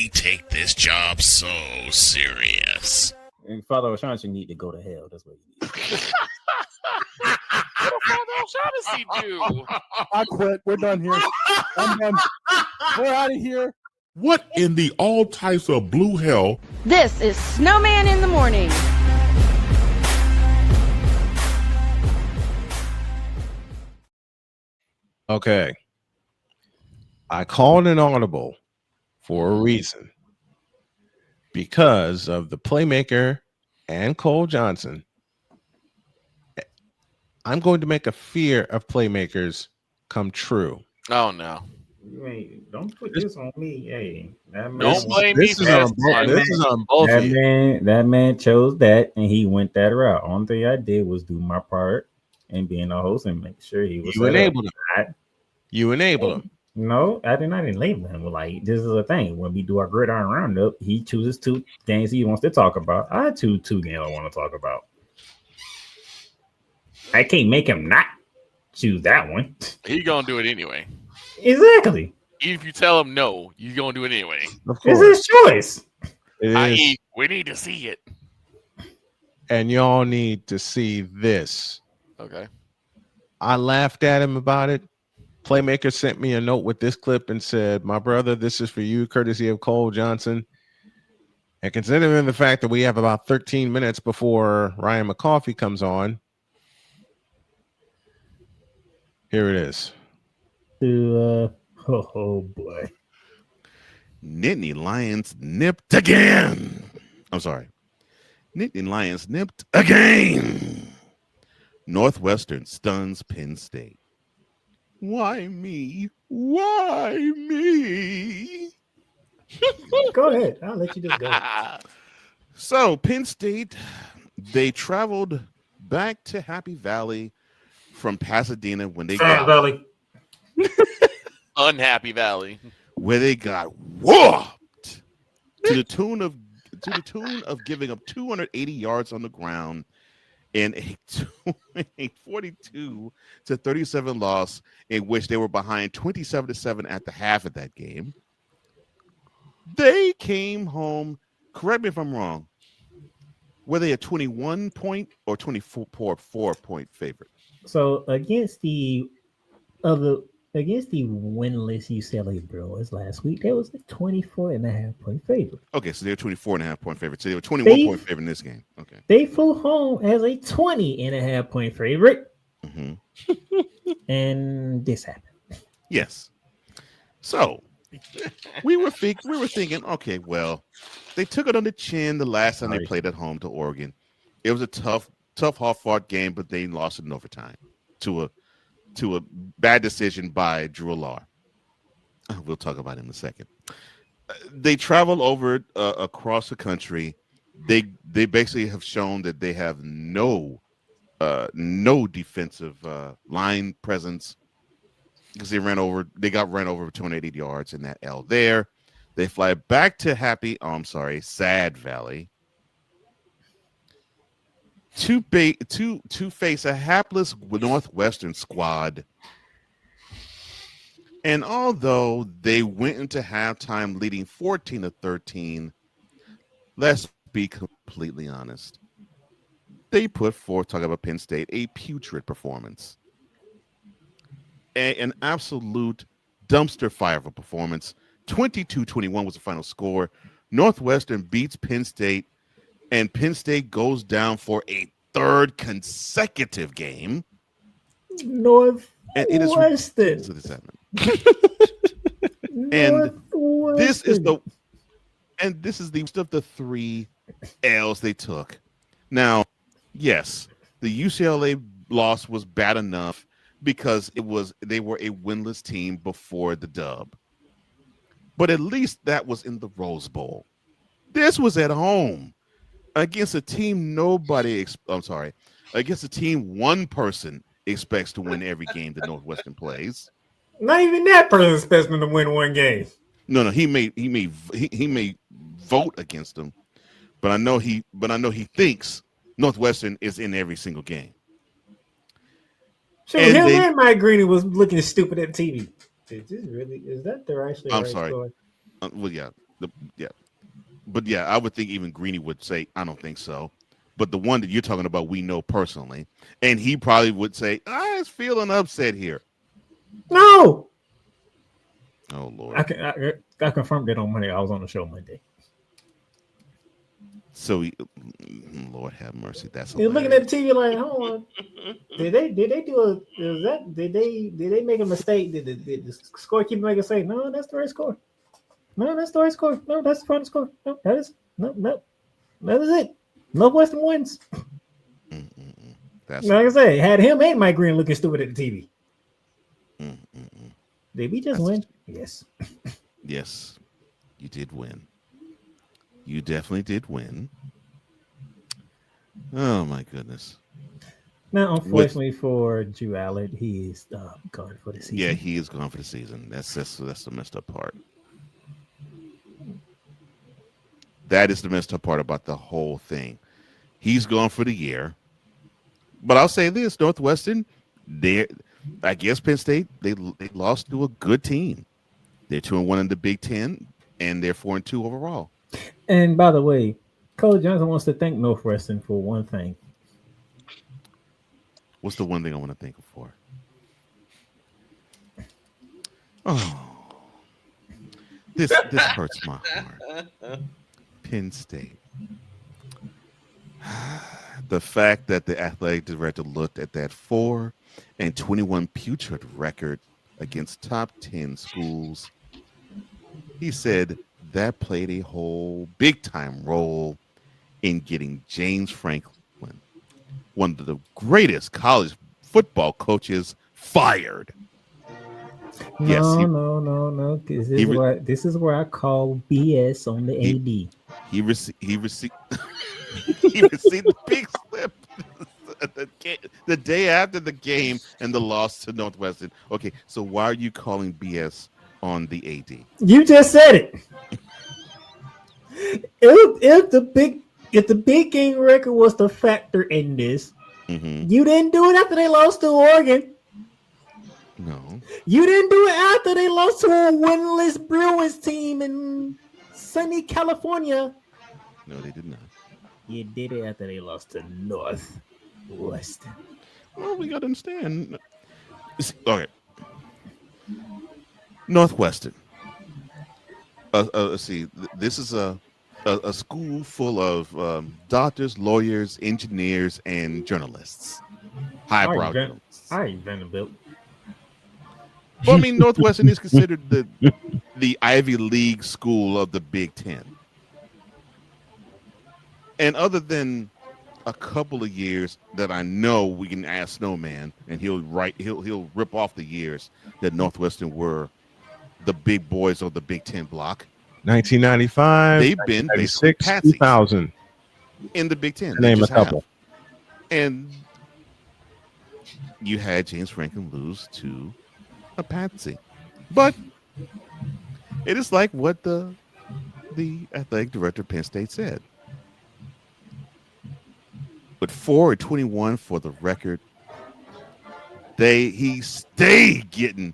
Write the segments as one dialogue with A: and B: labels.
A: we take this job so serious.
B: And Father O'Shaughnessy need to go to hell. That's what he needs.
C: What did Father O'Shaughnessy do?
D: I quit. We're done here. I'm done. We're out of here.
A: What in the all types of blue hell?
E: This is Snowman in the Morning.
F: Okay. I called an Audible for a reason. Because of the Playmaker and Cole Johnson. I'm going to make a fear of Playmakers come true.
C: Oh, no.
B: Hey, don't put this on me. Hey,
C: Don't blame me.
F: This is on both of you.
B: That man chose that, and he went that route. Only thing I did was do my part and being a host and make sure he was.
F: You enabled him. You enabled him.
B: No, I didn't label him. Like, this is a thing. When we do our gridiron roundup, he chooses 2 games he wants to talk about. I choose 2 games I want to talk about. I can't make him not choose that one.
C: He's going to do it anyway.
B: Exactly.
C: Even if you tell him no, you're going to do it anyway.
F: Of course.
B: It's his choice.
C: I.e., we need to see it.
F: And y'all need to see this.
C: Okay.
F: I laughed at him about it. Playmaker sent me a note with this clip and said, "My brother, this is for you, courtesy of Cole Johnson. And considering the fact that we have about 13 minutes before Ryan McCoffey comes on, here it is."
B: Oh boy.
A: Nittany Lions nipped again. I'm sorry. Nittany Lions nipped again. Northwestern stuns Penn State. Why me? Why me?
B: Go ahead. I'll let you just go.
A: So Penn State, they traveled back to Happy Valley from Pasadena when they got
B: Valley.
C: Unhappy Valley.
A: where they got whooped to the tune of giving up 280 yards on the ground in a 42-37 loss in which they were behind 27-7 at the half of that game. They came home, correct me if I'm wrong, were they a 21-point or 24-point favorite?
B: So against the winless UCLA Bruins last week, there was a 24.5-point favorite.
A: Okay, so they're 24.5-point favorite. So they were 21-point favorite in this game. Okay.
B: They flew home as a 20.5-point favorite.
A: Mm-hmm.
B: And this happened.
A: Yes. So we were thinking, okay, well, they took it on the chin the last time they played at home to Oregon. It was a tough, hard-fought game, but they lost it in overtime to a bad decision by Drew Allar. We'll talk about him in a second. They travel over across the country. They basically have shown that they have no defensive line presence because they got ran over 280 yards in that L there. They fly back to Sad Valley to face a hapless Northwestern squad. And although they went into halftime leading 14-13, let's be completely honest. They put forth, talking about Penn State, a putrid performance. An absolute dumpster fire of a performance. 22-21 was the final score. Northwestern beats Penn State, and Penn State goes down for a 3rd consecutive game.
B: Northwestern.
A: This is the worst of the 3 L's they took. Now, yes, the UCLA loss was bad enough because they were a winless team before the dub. But at least that was in the Rose Bowl. This was at home against a team against a team one person expects to win every game that Northwestern plays.
B: Not even that person expects them to win one game.
A: No, he may vote against them, but I know he thinks Northwestern is in every single game.
B: Sure, him and Mike Greeny was looking stupid at TV. Is that the right?
A: I'm sorry. Well, yeah, Yeah, but yeah, I would think even Greeny would say, I don't think so. But the one that you're talking about, we know personally, and he probably would say, I was feeling upset here.
B: No.
A: Oh Lord.
B: I confirmed that on Monday. I was on the show Monday.
A: So, Lord have mercy. That's
B: You're looking at the TV like, hold on. Did they do did they make a mistake? Did the scorekeeper make a mistake? No, that's the right score. No, that's the right score. No, that's the final score. No, that is that is it. Northwestern wins.
A: That's
B: like I say, had him and Mike Green looking stupid at the TV. Did we just win? Yes.
A: Yes, you did win. You definitely did win. Oh my goodness.
B: Now, unfortunately for Drew Allard, he is gone for the season.
A: Yeah, he is gone for the season. That's the messed up part. That is the messed up part about the whole thing. He's gone for the year. But I'll say this: Northwestern, I guess Penn State they lost to a good team. They're 2-1 in the Big Ten, and they're 4-2 overall.
B: And by the way, Coach Johnson wants to thank Northwestern for one thing.
A: What's the one thing I want to thank him for? Oh, this hurts my heart. Penn State. The fact that the athletic director looked at that 4-21 putrid record against top 10 schools, he said that played a whole big-time role in getting James Franklin, one of the greatest college football coaches, fired.
B: No. This is where I call BS on the AD.
A: He received he received the big slip the day after the game and the loss to Northwestern. Okay, so why are you calling BS on the AD?
B: You just said it. If the big game record was the factor in this, you didn't do it after they lost to Oregon.
A: No.
B: You didn't do it after they lost to a winless Bruins team in sunny California.
A: No, they did not.
B: You did it after they lost to Northwestern.
A: Well, we got to understand. Okay. Northwestern. Let's see. This is a school full of doctors, lawyers, engineers, and journalists. Highbrow journalists.
B: All right, Vanderbilt.
A: Well, I mean, Northwestern is considered the Ivy League school of the Big Ten. And other than a couple of years that I know, we can ask Snowman, and he'll rip off the years that Northwestern were the big boys of the Big Ten block.
F: 1995.
A: They've been basically
F: 2000
A: in the Big Ten.
F: Name a couple.
A: And you had James Franklin lose to a patsy, but it is like what the athletic director of Penn State said. But 4-21 for the record, he stayed getting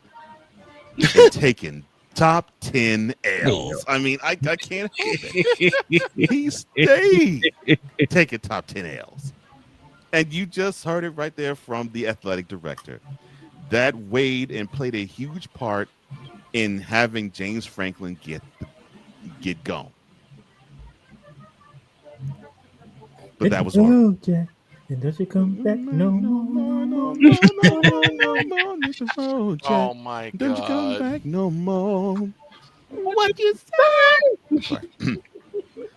A: and taking top 10 L's. I mean, I can't help it. He stayed taking top 10 L's. And you just heard it right there from the athletic director. That weighed and played a huge part in having James Franklin get gone. But that was all.
B: And does it come back no more?
C: Oh my God.
A: Don't you come back no more. What you say?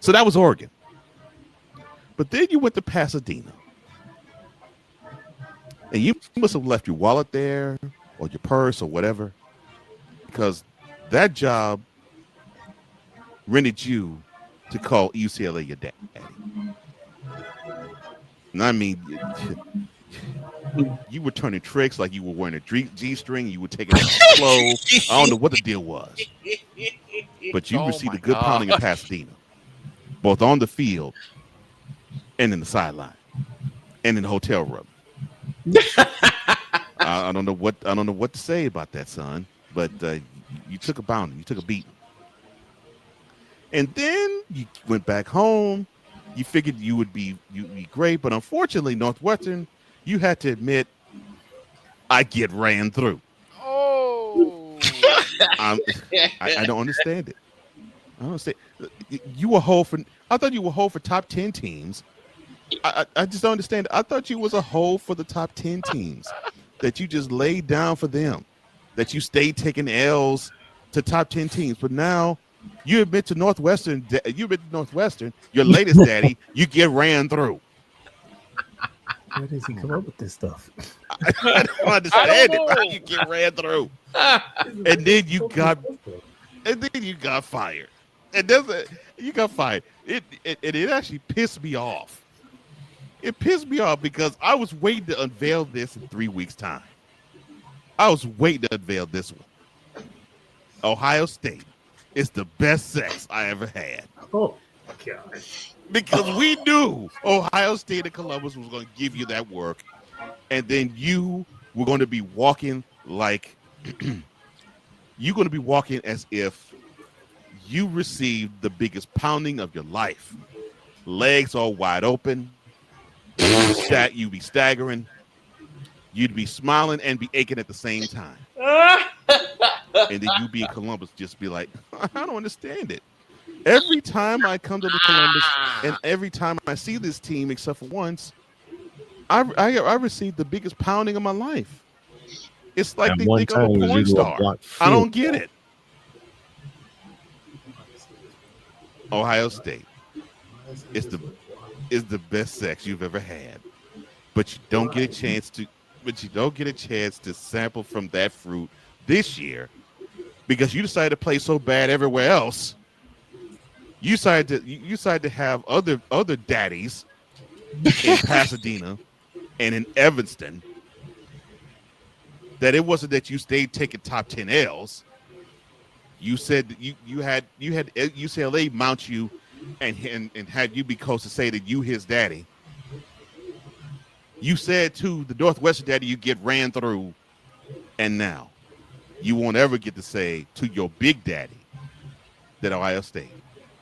A: So that was Oregon. But then you went to Pasadena. And you must have left your wallet there or your purse or whatever, because that job rented you to call UCLA your daddy. And I mean, you were turning tricks like you were wearing a G-string. You were taking it slow. I don't know what the deal was. But you received a good pounding in Pasadena, both on the field and in the sideline and in the hotel room. I don't know what to say about that, son. But you took a pounding. You took a beating. And then you went back home. You figured you'd be great, but unfortunately, Northwestern, you had to admit, I get ran through.
C: Oh.
A: I don't understand it. I don't understand. You were whole for. I thought you were whole for top 10 teams. I just don't understand. I thought you was a whole for the top 10 teams. That you just laid down for them. That you stayed taking L's to top 10 teams. But now you admit to Northwestern. Your latest daddy. You get ran through.
B: Where does he come up with this stuff?
A: I don't understand it. How you get ran through? And then you got fired. And you got fired. It actually pissed me off. It pissed me off because I was waiting to unveil this in 3 weeks' time. I was waiting to unveil this one. Ohio State is the best sex I ever had.
B: Oh, gosh.
A: Because we knew Ohio State and Columbus was going to give you that work. And then you were going to be walking like you're going to be walking as if you received the biggest pounding of your life. Legs all wide open. You'd be staggering. You'd be smiling and be aching at the same time. And then you be in Columbus, just be like, I don't understand it. Every time I come to the Columbus and every time I see this team, except for once, I received the biggest pounding of my life. It's like they think I'm a porn star. I don't get it. Ohio State is the best sex you've ever had, but you don't get a chance to sample from that fruit this year because you decided to play so bad everywhere else. You decided to have other daddies in Pasadena and in Evanston. That it wasn't that you stayed taking top 10 L's. You said that you had UCLA mount you and had you be close to say that you his daddy. You said to the Northwestern daddy you get ran through, and now you won't ever get to say to your big daddy that Ohio State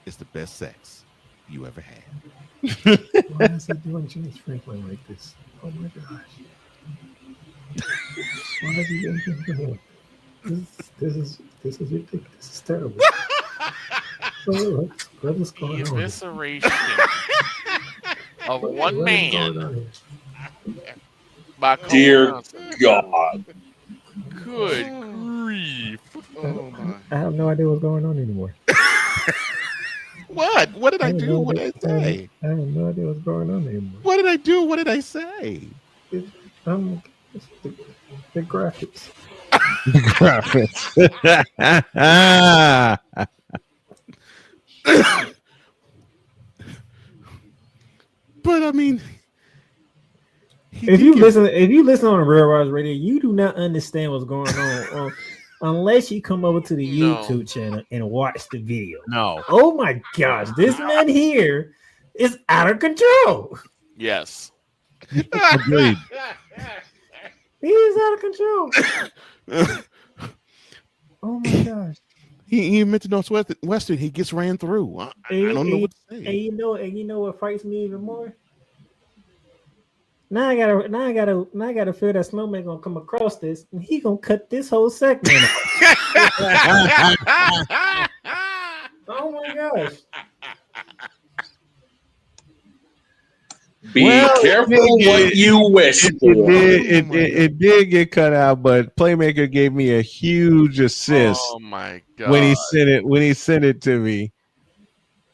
A: is the best sex you ever had.
B: Why is he doing James Franklin like this? Oh my gosh. Why is he doing him? This is ridiculous. This is terrible. What is going
C: The
B: on?
C: evisceration of one man by Cole
G: Dear
C: Johnson.
G: God.
C: Good grief.
A: Oh my!
B: I have no idea what's going on anymore.
A: What? What did I do? What did I say?
B: I have no idea what's going on anymore.
A: What did I do? What did I say?
B: It's the graphics.
A: But I mean,
B: If you listen on the Real Rise Radio, you do not understand what's going on unless you come over to the YouTube channel and watch the video.
F: No.
B: Oh my gosh, this man here is out of control.
C: Yes.
F: Agreed.
B: He is out of control. Oh my gosh.
A: he admit to Northwestern, he gets ran through. I don't know what to say.
B: And you know what frights me even more? Now I gotta feel that Snowman gonna come across this and he gonna cut this whole segment off. Oh my gosh.
G: Be careful what you wish for.
F: It did get cut out, but Playmaker gave me a huge assist
C: Oh my god.
F: when he sent it to me.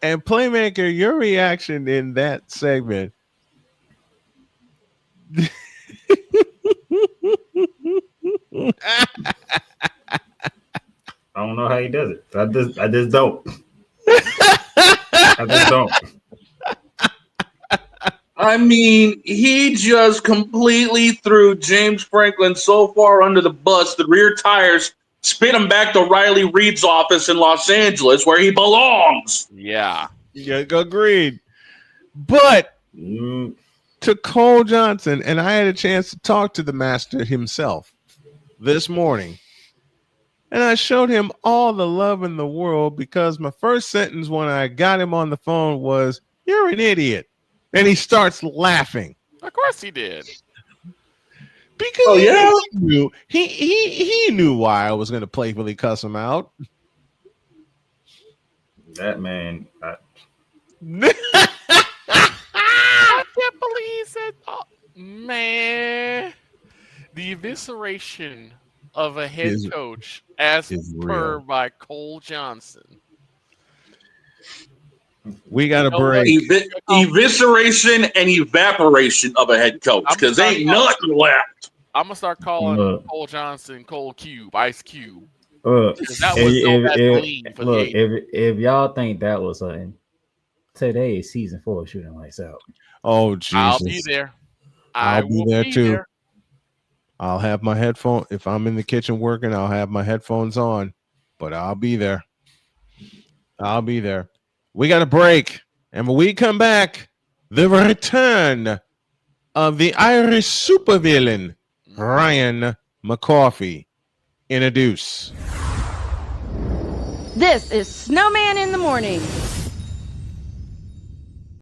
F: And Playmaker, your reaction in that segment.
B: I don't know how he does it. I just don't. I just don't.
G: I mean, he just completely threw James Franklin so far under the bus, the rear tires spit him back to Riley Reid's office in Los Angeles, where he belongs.
C: Yeah.
F: Yeah, agreed. But to Cole Johnson, and I had a chance to talk to the master himself this morning, And I showed him all the love in the world because my first sentence when I got him on the phone was, "You're an idiot." And he starts laughing.
C: Of course he did.
F: Because
G: yeah,
F: he knew why I was going to playfully cuss him out.
B: That man.
C: I can't believe he said, oh, man. The evisceration of a head coach as per by Cole Johnson.
F: We got a break.
G: Evisceration and evaporation of a head coach because ain't nothing left.
C: I'm going to start calling Cole Johnson Cole Cube, Ice Cube.
B: That
C: was
B: if y'all think that was something, today is season 4 Shooting Lights Out.
F: Oh, Jesus.
C: I'll be there.
F: I'll be there too. I'll have my headphone. If I'm in the kitchen working, I'll have my headphones on, but I'll be there. I'll be there. We got a break. And when we come back, the return of the Irish supervillain, Ryan McCoffey. Introduce.
E: This is Snowman in the Morning.